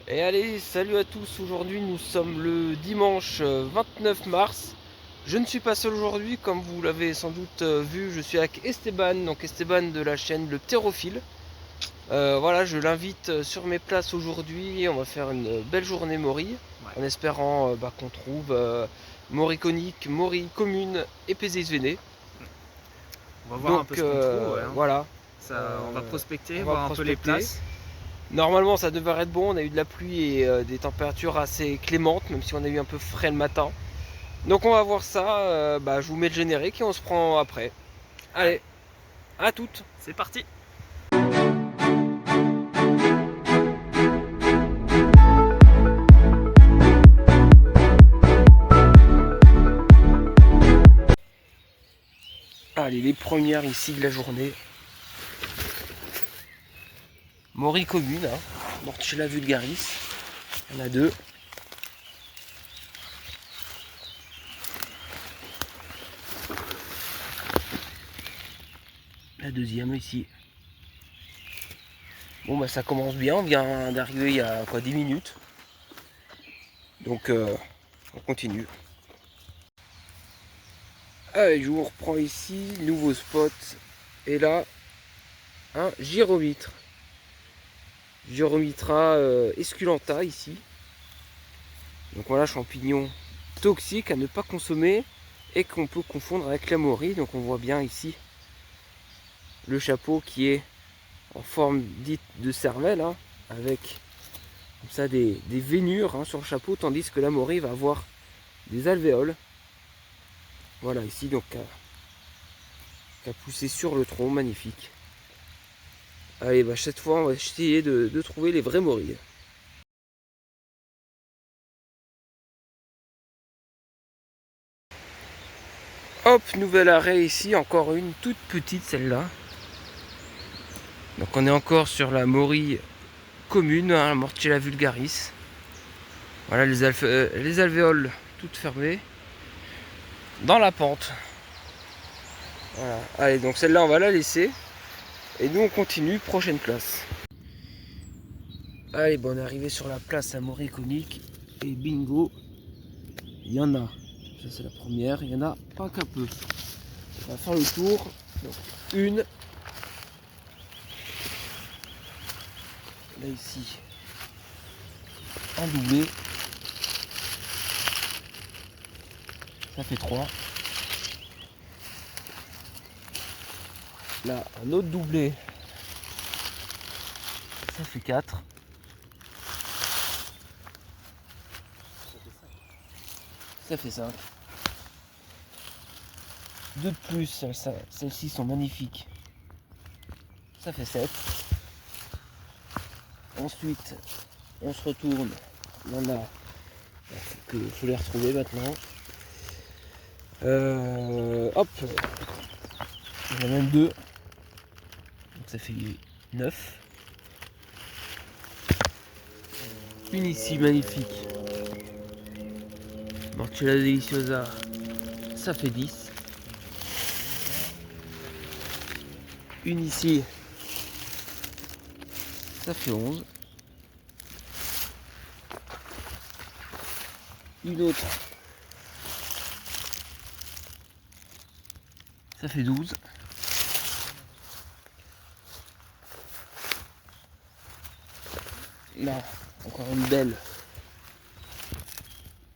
Et allez, salut à tous, aujourd'hui nous sommes le dimanche 29 mars. Je ne suis pas seul aujourd'hui, comme vous l'avez sans doute vu, je suis avec Esteban, donc Esteban de la chaîne Le Ptérophile. Voilà, je l'invite sur mes places aujourd'hui, on va faire une belle journée Maury, Ouais. en espérant qu'on trouve Maury conique, Maury commune et Véné. On va voir un peu Donc ce qu'on trouve, ouais, hein. voilà, On va prospecter, on va voir un peu les prospecter. places. Normalement, ça devrait être bon. On a eu de la pluie et des températures assez clémentes, même si on a eu un peu frais le matin. Donc, on va voir ça. Je vous mets le générique et on se prend après. Allez, Allez, à toutes. c'est parti. Allez, les premières ici de la journée. Maury commune, hein. Mortella vulgaris. Il y en a deux. La deuxième ici. Bon, bah ça commence bien. On vient d'arriver il y a 10 minutes. Donc, on continue. Allez, je vous reprends ici. Nouveau spot. Et là, un gyromitre. Gyromitra esculenta ici. Donc voilà, champignon toxique à ne pas consommer et qu'on peut confondre avec la maurie. Donc on voit bien ici le chapeau qui est en forme dite de cervelle, hein, avec comme ça des veinures, hein, sur le chapeau, tandis que la maurie va avoir des alvéoles. Voilà ici, donc qui a poussé sur le tronc, magnifique. Allez, bah cette fois on va essayer de trouver les vrais morilles. Hop, nouvel arrêt ici, encore une toute petite celle-là. Donc on est encore sur la Maury commune, hein, Mortella vulgaris. Voilà les alvéoles toutes fermées. Dans la pente. Voilà. Allez, donc celle-là on va la laisser. Et nous on continue, prochaine place. Allez, bon, on est arrivé sur la place à Maury conique. Et bingo, il y en a. Ça c'est la première, il y en a pas qu'un peu. On va faire le tour. Donc une. Là ici, un doublé. Ça fait 3. Là, un autre doublé. Ça fait 4. Ça fait 5. Deux de plus, celles-ci sont magnifiques. Ça fait 7. Ensuite, on se retourne. Il y en a. Il faut les retrouver maintenant. Hop. Il y en a même 2. Donc ça fait 9. Une ici magnifique. Mortella deliciosa. Ça fait 10. Une ici. Ça fait 11. Une autre. Ça fait 12. Là, encore une belle.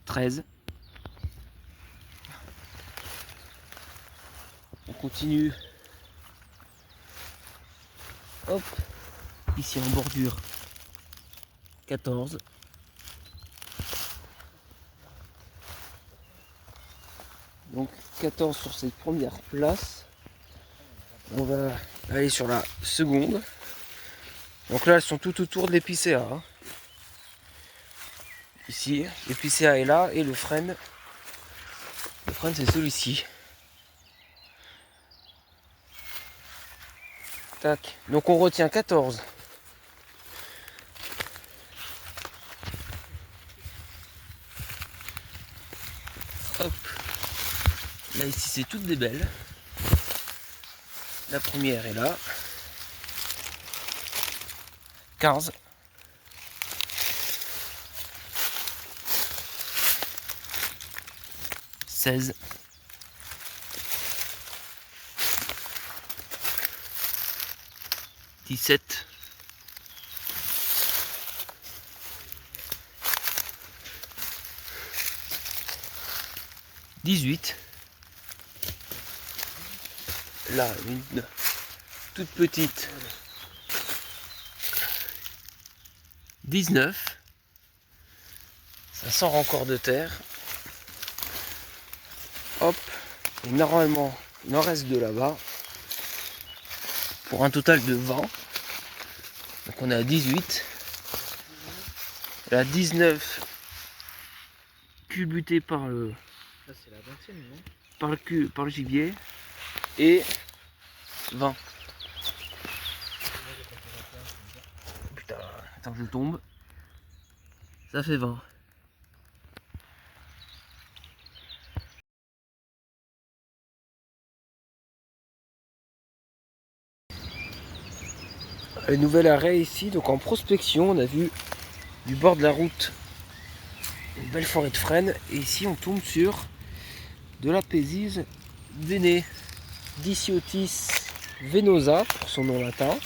13. On continue. Hop. Ici en bordure. 14. Donc 14 sur cette première place. On va aller sur la seconde. Donc là, elles sont tout autour de l'épicéa, hein. Ici, l'épicéa est là et le frêne c'est celui-ci. Tac. Donc on retient 14. Hop. Là ici c'est toutes des belles. La première est là. 15. 16, 17, 18. Là, une toute petite. 19. Ça sort encore de terre. Hop. Et normalement, il en reste deux là-bas. Pour un total de 20. Donc on est à 18. La 19 culbutée par le. Ça c'est la 20e, non? Par le gibier. Et 20. Putain, attends que je tombe. Ça fait 20. Le nouvel arrêt ici, donc en prospection, on a vu du bord de la route une belle forêt de frênes. Et ici on tombe sur de la Pésise vénée, Dicyotis venosa pour son nom latin.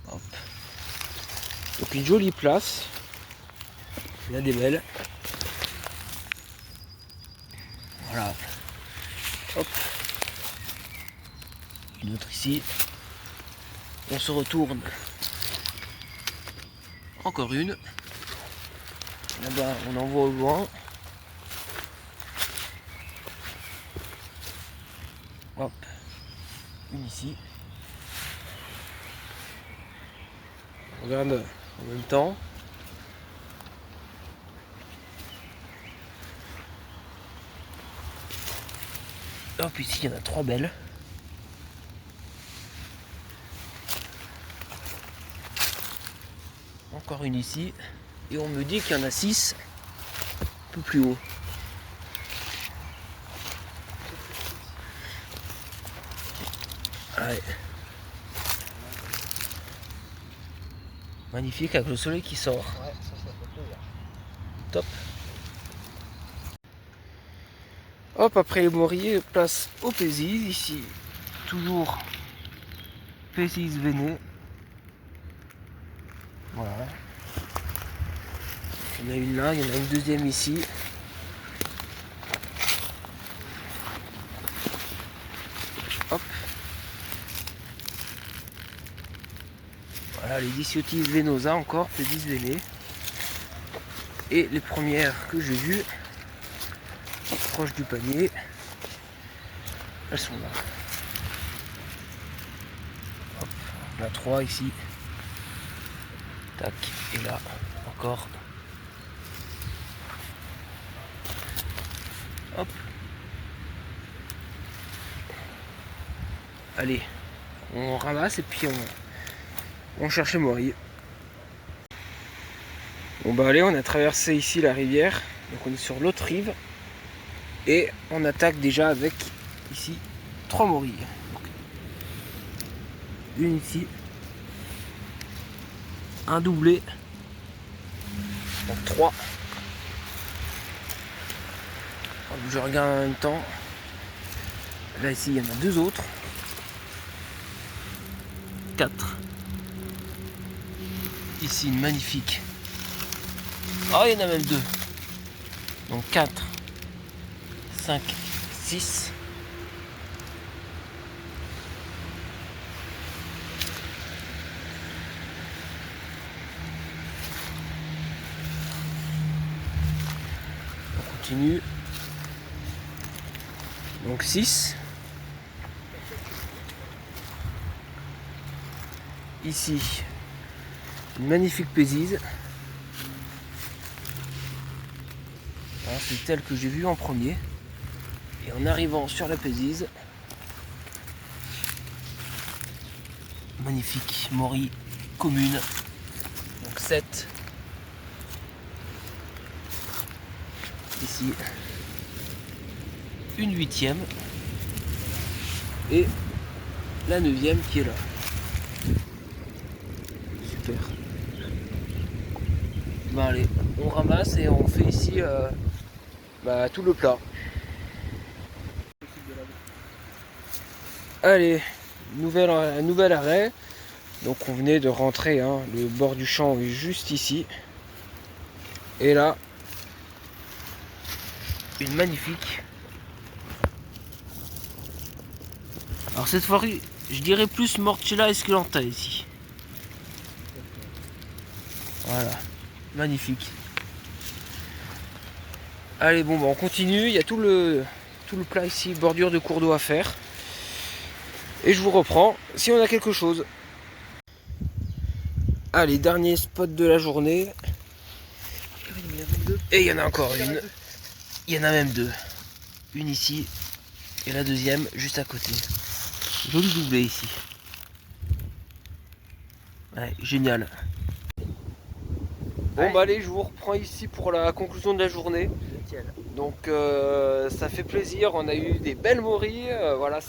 Hop. Donc une jolie place. Il y a des belles. Voilà. Hop. Une autre ici. On se retourne. Encore une. Là-bas, on en voit au loin. Hop. Une ici. On regarde en même temps. Hop, ici, il y en a 3 belles. Encore une ici. Et on me dit qu'il y en a 6 un peu plus haut. Ouais. Magnifique avec le soleil qui sort. Ouais, ça fait plaisir. Top. Hop, après les morilles, place au Pésise. Ici, toujours Pésise vénée. Voilà. Il y en a une là, il y en a une deuxième ici. Hop. Voilà les Dicyotis venosa encore, Pésise vénée. Et les premières que j'ai vues, proches du panier, elles sont là. Hop, on a 3 ici. Tac, et là encore. Hop. Allez, on ramasse et puis on cherche les morilles. Bon bah allez, on a traversé ici la rivière, donc on est sur l'autre rive et on attaque déjà avec ici 3 morilles. Donc, une ici, un doublé, donc 3. Je regarde en même temps. Là ici il y en a 2 autres. 4. Ici une magnifique. Oh, il y en a même 2. Donc 4, 5, 6. On continue. Donc 6. Ici, une magnifique Pésise. C'est celle que j'ai vue en premier. Et en arrivant sur la Pésise, magnifique morie commune. Donc 7. Ici, une 8e. Et la 9e qui est là. Super. Ben allez, on ramasse et on fait ici tout le plat. Allez, nouvel arrêt. Donc on venait de rentrer, hein, le bord du champ est juste ici. Et là, une magnifique. Alors cette fois, je dirais plus Mortella Esculenta ici. Voilà, magnifique. Allez, bon, bah, on continue. Il y a tout le plat ici, bordure de cours d'eau à faire. Et je vous reprends si on a quelque chose. Allez, dernier spot de la journée. Et il y en a encore une. Il y en a même deux. Une ici et la deuxième juste à côté. Joli doublé ici. Ouais, génial. Bon bah allez, je vous reprends ici pour la conclusion de la journée. Donc ça fait plaisir, on a eu des belles morilles. Voilà,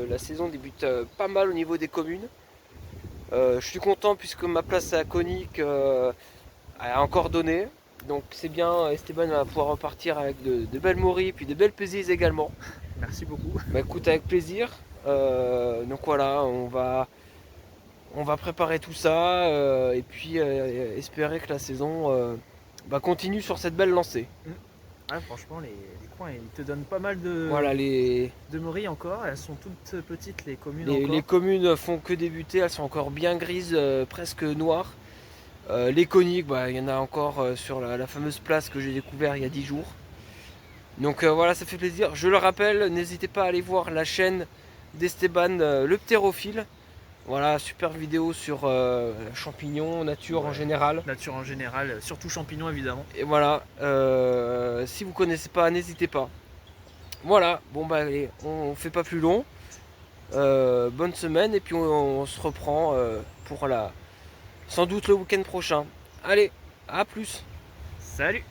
la saison débute pas mal au niveau des communes. Je suis content puisque ma place à Conic a encore donné. Donc c'est bien, Esteban va pouvoir repartir avec de belles morilles puis de belles pésises également. Merci beaucoup. Bah écoute, avec plaisir. Donc voilà, on va préparer tout ça et puis espérer que la saison continue sur cette belle lancée. Ah, franchement, les coins, ils te donnent pas mal de, Voilà, de morilles encore. Elles sont toutes petites, les communes encore. les communes font que débuter, elles sont encore bien grises, presque noires. Les coniques, il y en a encore sur la fameuse place que j'ai découvert il y a 10 jours. Donc voilà, ça fait plaisir. Je le rappelle, n'hésitez pas à aller voir la chaîne d'Esteban, le ptérophile. Voilà, super vidéo sur champignons, nature en général. Nature en général, surtout champignons évidemment. Et voilà, si vous connaissez pas, n'hésitez pas. Voilà, bon bah allez, on fait pas plus long. Bonne semaine et puis on se reprend pour sans doute le week-end prochain. Allez, à plus. Salut!